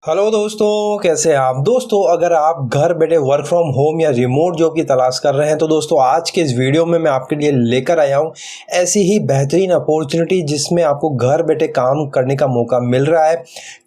Hello दोस्तों, कैसे हैं आप। दोस्तों, अगर आप घर बैठे वर्क फ्रॉम होम या रिमोट जॉब की तलाश कर रहे हैं तो दोस्तों आज के इस वीडियो में मैं आपके लिए लेकर आया हूं ऐसी ही बेहतरीन अपॉर्चुनिटी जिसमें आपको घर बैठे काम करने का मौका मिल रहा है।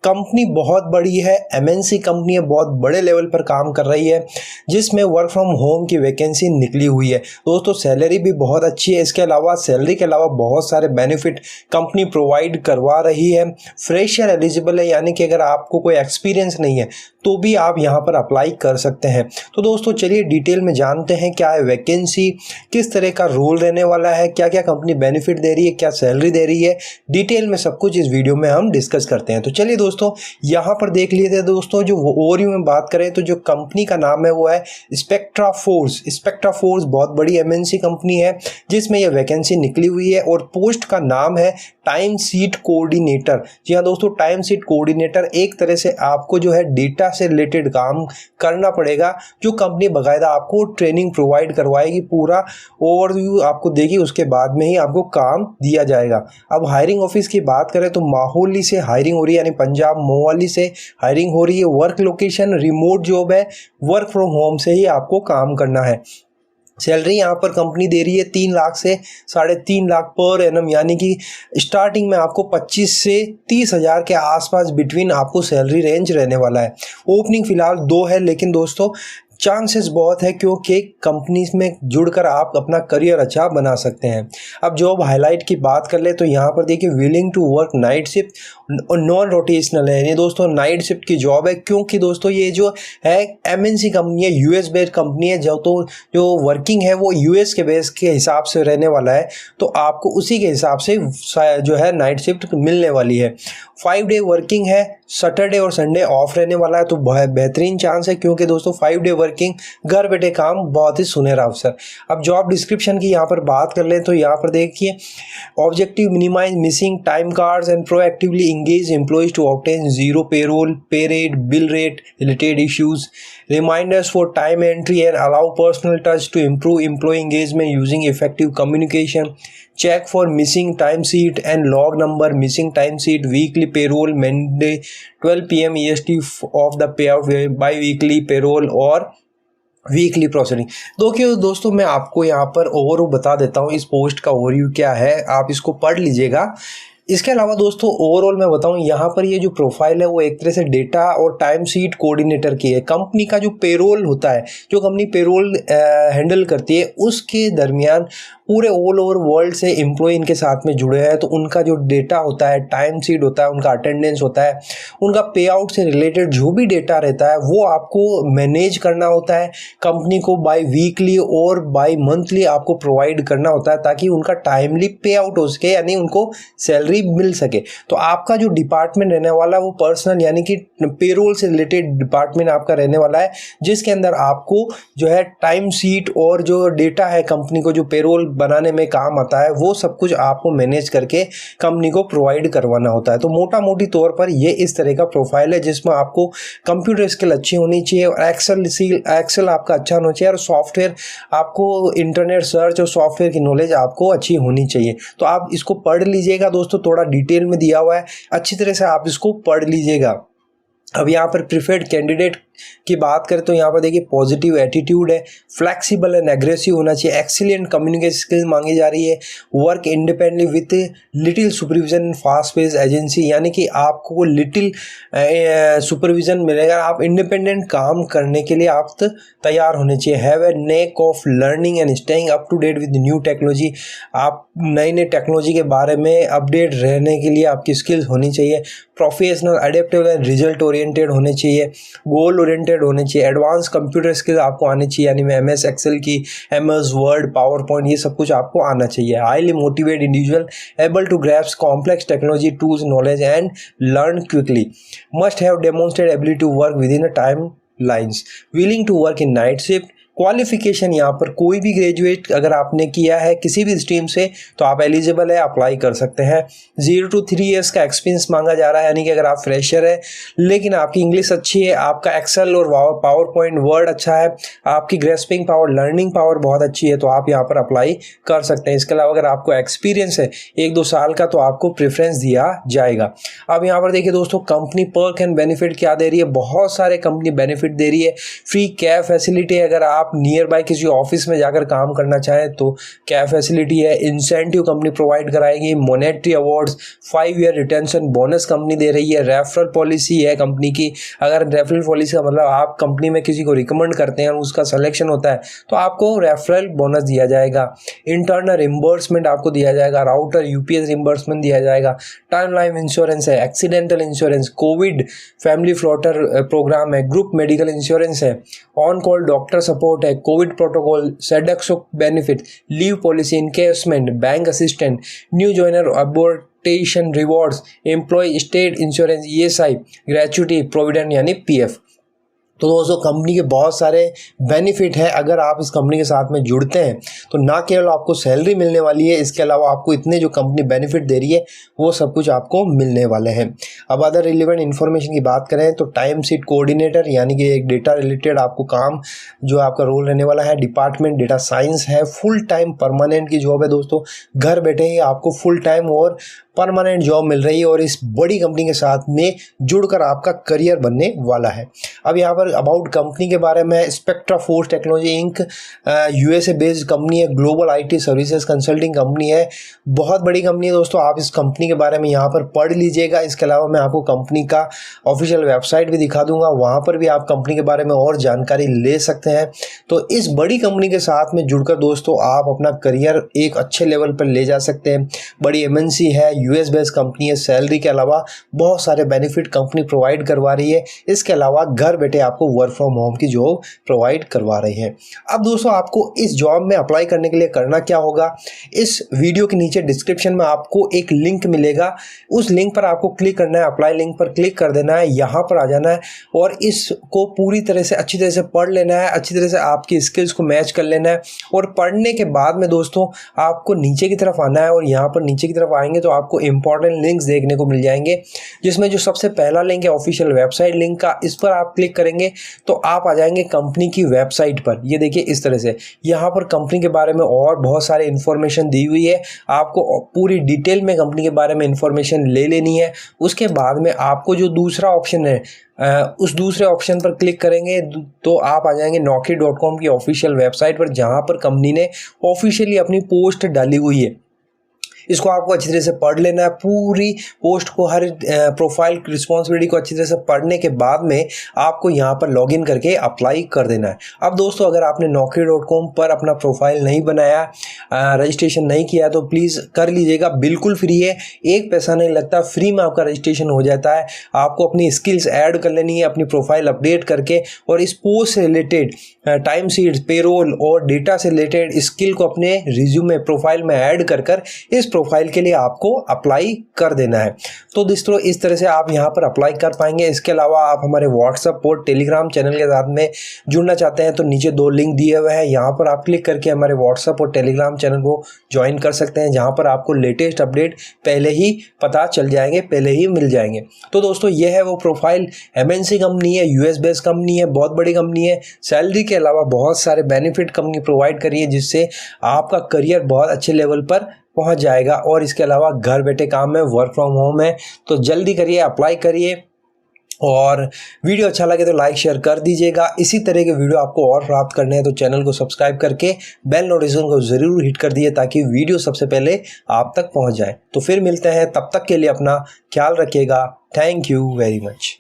कंपनी बहुत बड़ी है, एमएनसी कंपनी है, बहुत बड़े लेवल पर काम कर रही है, जिसमें वर्क फ्रॉम होम की वैकेंसी निकली हुई है। दोस्तों सैलरी भी बहुत अच्छी है। इसके अलावा सैलरी के अलावा बहुत सारे बेनिफिट कंपनी प्रोवाइड करवा रही है। फ्रेशर एलिजिबल है, यानी कि अगर आपको कोई एक्सपीरियंस नहीं है तो भी आप यहां पर अप्लाई कर सकते हैं। तो दोस्तों चलिए डिटेल में जानते हैं क्या है वैकेंसी, किस तरह का रोल रहने वाला है, क्या क्या कंपनी बेनिफिट दे रही है, क्या सैलरी दे रही है। डिटेल में सब कुछ इस वीडियो में हम डिस्कस करते हैं। तो चलिए दोस्तों यहां पर देख लीजिए। दोस्तों जो ओवरव्यू में बात करें तो जो कंपनी का नाम है वो है स्पेक्ट्रा फोर्स। स्पेक्ट्रा फोर्स बहुत बड़ी एमएनसी कंपनी है जिसमें यह वैकेंसी निकली हुई है और पोस्ट का नाम है टाइम सीट कोऑर्डिनेटर। जी हाँ दोस्तों, टाइम सीट कोऑर्डिनेटर एक तरह से आपको जो है डेटा से रिलेटेड काम करना पड़ेगा, जो कंपनी बाकायदा आपको ट्रेनिंग प्रोवाइड करवाएगी, पूरा ओवरव्यू आपको देगी, उसके बाद में ही आपको काम दिया जाएगा। अब हायरिंग ऑफिस की बात करें तो माहौली से हायरिंग हो रही है, यानी पंजाब मोहाली से हायरिंग हो रही है। वर्क लोकेशन रिमोट जॉब है, वर्क फ्रॉम होम से ही आपको काम करना है। सैलरी यहाँ पर कंपनी दे रही है 3 लाख से 3.5 लाख पर एनम, यानी कि स्टार्टिंग में आपको 25 से 30 हज़ार के आसपास बिटवीन आपको सैलरी रेंज रहने वाला है। ओपनिंग फिलहाल 2 है, लेकिन दोस्तों चांसेस बहुत है क्योंकि कंपनीज में जुड़कर आप अपना करियर अच्छा बना सकते हैं। अब जॉब हाईलाइट की बात कर ले तो यहाँ पर देखिए willing to work night shift और नॉन रोटेशनल है, यानी दोस्तों नाइट शिफ्ट की जॉब है, क्योंकि दोस्तों ये जो है एमएनसी कंपनी है, यूएस बेस्ड कंपनी है, जो वर्किंग है वो यूएस के बेस के हिसाब से रहने वाला है, तो आपको उसी के हिसाब से जो है नाइट शिफ्ट मिलने वाली है। 5 डे वर्किंग है, सैटरडे और संडे ऑफ रहने वाला है, तो बेहतरीन चांस है क्योंकि दोस्तों 5 डे वर्किंग, घर बैठे काम, बहुत ही सुनहरा अवसर। अब जॉब डिस्क्रिप्शन की यहाँ पर बात कर लें तो यहाँ पर देखिए objective minimize missing time cards and proactively engage employees to obtain zero payroll, pay rate, bill rate related issues, reminders for time entry and allow personal touch to improve employee engagement using effective communication, check for missing time sheet and log number, missing time sheet, weekly payroll, Monday 12 p.m. EST of the payout, bi-weekly payroll और weekly processing. दोस्तों मैं आपको यहाँ पर overview बता देता हूँ, इस पोस्ट का ओवरव्यू क्या है, आप इसको पढ़ लीजिएगा। इसके अलावा दोस्तों ओवरऑल मैं बताऊं, यहाँ पर ये जो प्रोफाइल है वो एक तरह से डेटा और टाइम शीट कोऑर्डिनेटर की है। कंपनी का जो पेरोल होता है, जो कंपनी पेरोल हैंडल करती है, उसके दरमियान पूरे ऑल ओवर वर्ल्ड से एम्प्लॉय इनके साथ में जुड़े हैं, तो उनका जो डेटा होता है, टाइम शीट होता है, उनका अटेंडेंस होता है, उनका पे आउट से रिलेटेड जो भी डेटा रहता है वो आपको मैनेज करना होता है। कंपनी को बाय वीकली और बाय मंथली आपको प्रोवाइड करना होता है ताकि उनका टाइमली पे आउट हो सके, यानी उनको सैलरी मिल सके। तो आपका जो डिपार्टमेंट रहने वाला है वो पर्सनल, यानी कि पेरोल से रिलेटेड डिपार्टमेंट आपका रहने वाला है, जिसके अंदर आपको जो है टाइम शीट और जो डेटा है कंपनी को जो पेरोल बनाने में काम आता है वो सब कुछ आपको मैनेज करके कंपनी को प्रोवाइड करवाना होता है। तो मोटा मोटी तौर पर ये इस तरह का प्रोफाइल है जिसमें आपको कंप्यूटर स्किल अच्छी होनी चाहिए और एक्सेल आपका अच्छा होना चाहिए और सॉफ्टवेयर आपको इंटरनेट सर्च और सॉफ्टवेयर की नॉलेज आपको अच्छी होनी चाहिए। तो आप इसको पढ़ लीजिएगा दोस्तों, थोड़ा डिटेल में दिया हुआ है, अच्छी तरह से आप इसको पढ़ लीजिएगा। अब यहाँ पर प्रीफर्ड कैंडिडेट की बात करें तो यहाँ पर देखिए पॉजिटिव एटीट्यूड है, फ्लेक्सिबल एंड एग्रेसिव होना चाहिए, एक्सीलेंट कम्युनिकेशन स्किल मांगी जा रही है, work independently with little supervision, fast pace agency, यानी कि आपको लिटिल सुपरविजन मिलेगा, आप इंडिपेंडेंट काम करने के लिए आप तैयार होने चाहिए। Have a knack of learning and staying up to date with new technology, आप नई टेक्नोलॉजी के बारे में अपडेट रहने के लिए आपकी स्किल्स होनी चाहिए। Professional, adaptable and result oriented होने चाहिए, गोल ओरिएंटेड होने चाहिए, एडवांस कंप्यूटर स्किल्स आपको आने चाहिए, यानी में एमएस एक्सेल की, एमएस वर्ड, पावर पॉइंट, ये सब कुछ आपको आना चाहिए। Highly motivated individual able to grasp complex technology tools knowledge and learn quickly, must have demonstrated ability to work within a time lines, willing to work in night shift, qualification यहाँ पर कोई भी graduate अगर आपने किया है किसी भी स्ट्रीम से तो आप एलिजिबल है, अप्लाई कर सकते हैं। 0 to 3 ईयर्स का एक्सपीरियंस मांगा जा रहा है, यानी कि अगर आप फ्रेशर है लेकिन आपकी इंग्लिश अच्छी है, आपका एक्सेल और पावर पॉइंट वर्ड अच्छा है, आपकी ग्रेस्पिंग पावर, लर्निंग पावर बहुत अच्छी है, तो आप यहाँ पर अप्लाई कर सकते हैं। इसके अलावा अगर आपको एक्सपीरियंस है 1-2 साल का तो आपको प्रेफरेंस दिया जाएगा। अब यहाँ पर देखिए दोस्तों, कंपनी पर्क एंड बेनिफिट क्या दे रही है, बहुत सारे कंपनी बेनिफिट दे रही है। फ्री कैब फैसिलिटी, अगर आप नियर बाय किसी ऑफिस में जाकर काम करना चाहें तो कैब फैसिलिटी है। इंसेंटिव कंपनी प्रोवाइड कराएगी। Monetary awards, 5 year retention bonus company दे रही है। रेफरल पॉलिसी है कंपनी की, अगर रेफरल पॉलिसी का मतलब आप कंपनी में किसी को रिकमेंड करते हैं और उसका सिलेक्शन होता है तो आपको रेफरल बोनस दिया जाएगा। इंटरनल रिम्बर्समेंट आपको दिया जाएगा। राउटर यूपीएस रिम्बर्समेंट दिया जाएगा। टर्म लाइफ इंश्योरेंस है, accidental insurance, covid family floater program है, ग्रुप मेडिकल इंश्योरेंस है, ऑन कॉल डॉक्टर सपोर्ट है, covid protocol, Sodexo benefit, leave policy, encashment, bank assistant, new joiner अबॉर्टेशन rewards, employee state insurance, ESI, gratuity, provident यानी PF. तो दोस्तों company के बहुत सारे बेनिफिट है। अगर आप इस कंपनी के साथ में जुड़ते हैं तो ना केवल आपको सैलरी मिलने वाली है, इसके अलावा आपको इतने जो कंपनी बेनिफिट दे रही है वो सब कुछ आपको मिलने वाले हैं। अब अदर रिलेवेंट इन्फॉर्मेशन की बात करें तो टाइम शीट कोऑर्डिनेटर यानी कि एक डेटा रिलेटेड आपको काम जो आपका रोल रहने वाला है। डिपार्टमेंट डेटा साइंस है। फुल टाइम परमानेंट की जॉब है दोस्तों, घर बैठे ही आपको फुल टाइम और परमानेंट जॉब मिल रही है और इस बड़ी कंपनी के साथ में जुड़कर आपका करियर बनने वाला है। अब यहाँ पर अबाउट कंपनी के बारे में, Spectra Force Technology Inc USA based company है, global IT services consulting company है, बहुत बड़ी कंपनी है दोस्तों। आप इस कंपनी के बारे में यहाँ पर पढ़ लीजिएगा। इसके अलावा मैं आपको कंपनी का ऑफिशियल वेबसाइट भी दिखा दूंगा, वहाँ पर भी आप कंपनी के बारे में और जानकारी ले सकते हैं। तो इस बड़ी कंपनी के साथ में जुड़कर दोस्तों आप अपना करियर एक अच्छे लेवल पर ले जा सकते हैं। बड़ी एमएनसी है, यूएस बेस्ड कंपनी है। सैलरी के अलावा बहुत सारे बेनिफिट कंपनी प्रोवाइड करवा रही है। इसके अलावा घर बैठे आपको वर्क फ्रॉम होम की जॉब प्रोवाइड करवा रही है। अब दोस्तों आपको इस जॉब में अप्लाई करने के लिए करना क्या होगा, इस वीडियो के नीचे डिस्क्रिप्शन में आपको एक लिंक मिलेगा, उस लिंक पर आपको क्लिक करना है, अप्लाई लिंक पर क्लिक कर देना है, यहाँ पर आ जाना है और इसको पूरी तरह से अच्छी तरह से पढ़ लेना है, अच्छी तरह से आपकी स्किल्स को मैच कर लेना है। और पढ़ने के बाद में दोस्तों आपको नीचे की तरफ आना है और यहाँ पर नीचे की तरफ आएंगे तो आपको इंपॉर्टेंट लिंक्स देखने को मिल जाएंगे, जिसमें जो सबसे पहला लिंक है ऑफिशियल वेबसाइट लिंक का, इस पर आप क्लिक करेंगे तो आप आ जाएंगे कंपनी की वेबसाइट पर। ये देखिए इस तरह से यहाँ पर कंपनी के बारे में और बहुत सारे इन्फॉर्मेशन दी हुई है। आपको पूरी डिटेल में कंपनी के बारे में इन्फॉर्मेशन ले लेनी है। उसके बाद में आपको जो दूसरा ऑप्शन है उस दूसरे ऑप्शन पर क्लिक करेंगे तो आप आ जाएंगे naukri.com की ऑफिशियल वेबसाइट पर, जहाँ पर कंपनी ने ऑफिशियली अपनी पोस्ट डाली हुई है। इसको आपको अच्छी तरह से पढ़ लेना है, पूरी पोस्ट को, हर प्रोफाइल रिस्पॉन्सिबिलिटी को अच्छी तरह से पढ़ने के बाद में आपको यहाँ पर लॉगिन करके अप्लाई कर देना है। अब दोस्तों अगर आपने naukri.com पर अपना प्रोफाइल नहीं बनाया, रजिस्ट्रेशन नहीं किया तो प्लीज़ कर लीजिएगा, बिल्कुल फ्री है, एक पैसा नहीं लगता, फ्री में आपका रजिस्ट्रेशन हो जाता है। आपको अपनी स्किल्स ऐड कर लेनी है अपनी प्रोफाइल अपडेट करके, और इस पोस्ट से रिलेटेड टाइम शीट्स, पेरोल और डेटा से रिलेटेड स्किल को अपने रिज्यूमे प्रोफाइल में ऐड कर इस प्रोफाइल के लिए आपको अप्लाई कर देना है। तो दोस्तों इस तरह से आप यहाँ पर अप्लाई कर पाएंगे। इसके अलावा आप हमारे व्हाट्सएप और टेलीग्राम चैनल के साथ में जुड़ना चाहते हैं तो नीचे 2 लिंक दिए हुए हैं, यहाँ पर आप क्लिक करके हमारे व्हाट्सएप और टेलीग्राम चैनल को ज्वाइन कर सकते हैं, जहाँ पर आपको लेटेस्ट अपडेट पहले ही पता चल जाएंगे, पहले ही मिल जाएंगे। तो दोस्तों ये है वो प्रोफाइल, एमएनसी कंपनी है, यूएस बेस्ड कंपनी है, बहुत बड़ी कंपनी है। सैलरी के अलावा बहुत सारे बेनिफिट कंपनी प्रोवाइड कर रही है, जिससे आपका करियर बहुत अच्छे लेवल पर पहुंच जाएगा। और इसके अलावा घर बैठे काम है, वर्क फ्रॉम होम है। तो जल्दी करिए, अप्लाई करिए, और वीडियो अच्छा लगे तो लाइक शेयर कर दीजिएगा। इसी तरह के वीडियो आपको और प्राप्त करने हैं तो चैनल को सब्सक्राइब करके बेल नोटिफिकेशन को ज़रूर हिट कर दीजिए, ताकि वीडियो सबसे पहले आप तक पहुंच जाए। तो फिर मिलते हैं, तब तक के लिए अपना ख्याल रखिएगा। Thank you very much.